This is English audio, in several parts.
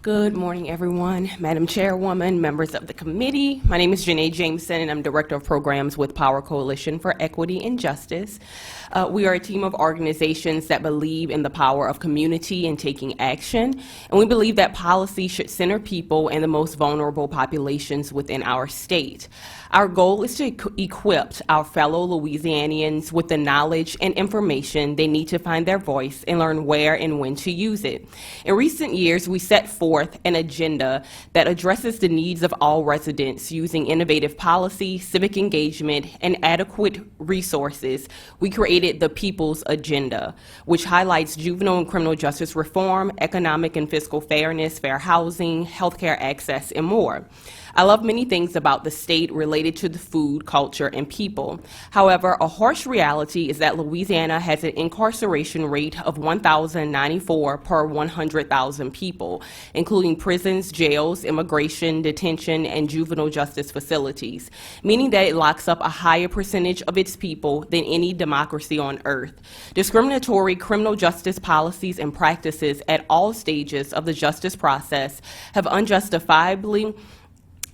Good morning, everyone. Madam Chairwoman, members of the committee. My name is Janea Jamison, and I'm Director of Programs with Power Coalition for Equity and Justice. We are a team of organizations that believe in the power of community and taking action, and we believe that policy should center people and the most vulnerable populations within our state. Our goal is to equip our fellow Louisianians with the knowledge and information they need to find their voice and learn where and when to use it. In recent years, we set forth an agenda that addresses the needs of all residents using innovative policy, civic engagement, and adequate resources. We created the People's Agenda, which highlights juvenile and criminal justice reform, economic and fiscal fairness, fair housing, healthcare access, and more. I love many things about the state related to the food, culture, and people. However, a harsh reality is that Louisiana has an incarceration rate of 1,094 per 100,000 people, including prisons, jails, immigration, detention, and juvenile justice facilities, meaning that it locks up a higher percentage of its people than any democracy on earth. Discriminatory criminal justice policies and practices at all stages of the justice process have unjustifiably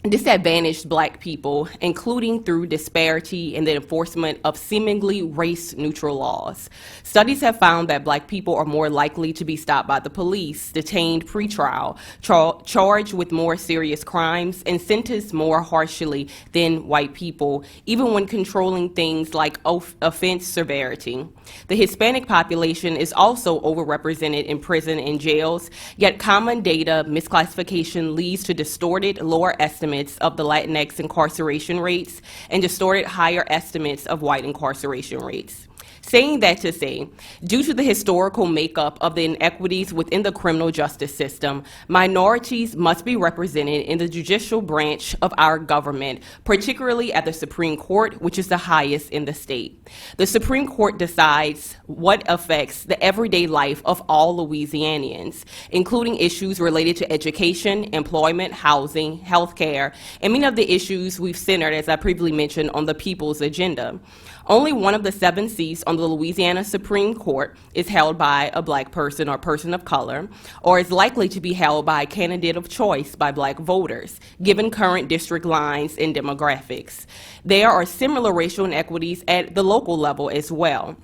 disadvantaged Black people, including through disparity in the enforcement of seemingly race-neutral laws. Studies have found that Black people are more likely to be stopped by the police, detained pre-trial, charged with more serious crimes, and sentenced more harshly than white people, even when controlling things like offense severity. The Hispanic population is also overrepresented in prison and jails, yet common data misclassification leads to distorted lower estimates of the Latinx incarceration rates and distorted higher estimates of white incarceration rates. Saying that to say, due to the historical makeup of the inequities within the criminal justice system, minorities must be represented in the judicial branch of our government, particularly at the Supreme Court, which is the highest in the state. The Supreme Court decides what affects the everyday life of all Louisianians, including issues related to education, employment, housing, healthcare, and many of the issues we've centered, as I previously mentioned, on the People's Agenda. Only one of the 7 seats on the Louisiana Supreme Court is held by a Black person or person of color, or is likely to be held by a candidate of choice by Black voters, given current district lines and demographics. There are similar racial inequities at the local level as well.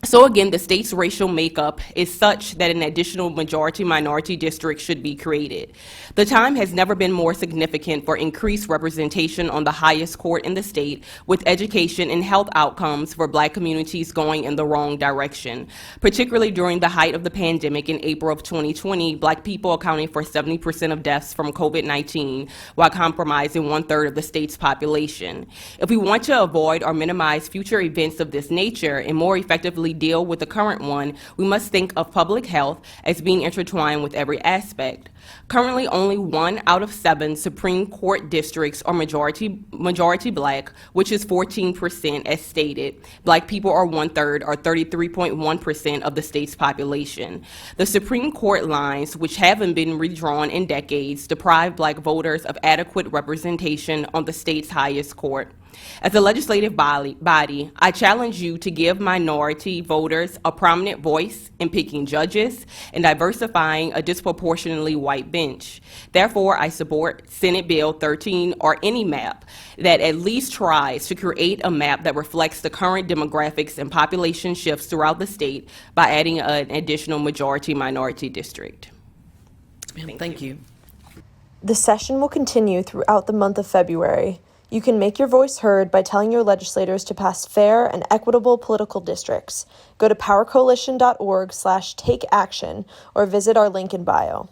So again, the state's racial makeup is such that an additional majority-minority district should be created. The time has never been more significant for increased representation on the highest court in the state, with education and health outcomes for Black communities going in the wrong direction. Particularly during the height of the pandemic in April of 2020, Black people accounting for 70% of deaths from COVID-19, while comprising 1/3 of the state's population. If we want to avoid or minimize future events of this nature and more effectively deal with the current one, we must think of public health as being intertwined with every aspect. Currently, only 1 out of 7 Supreme Court districts are majority Black, which is 14% as stated. Black people are 1/3 or 33.1% of the state's population. The Supreme Court lines, which haven't been redrawn in decades, deprive Black voters of adequate representation on the state's highest court. As a legislative body, I challenge you to give minority voters a prominent voice in picking judges and diversifying a disproportionately white bench. Therefore, I support Senate Bill 13 or any map that at least tries to create a map that reflects the current demographics and population shifts throughout the state by adding an additional majority-minority district. Thank you. The session will continue throughout the month of February. You can make your voice heard by telling your legislators to pass fair and equitable political districts. Go to powercoalition.org/takeaction or visit our link in bio.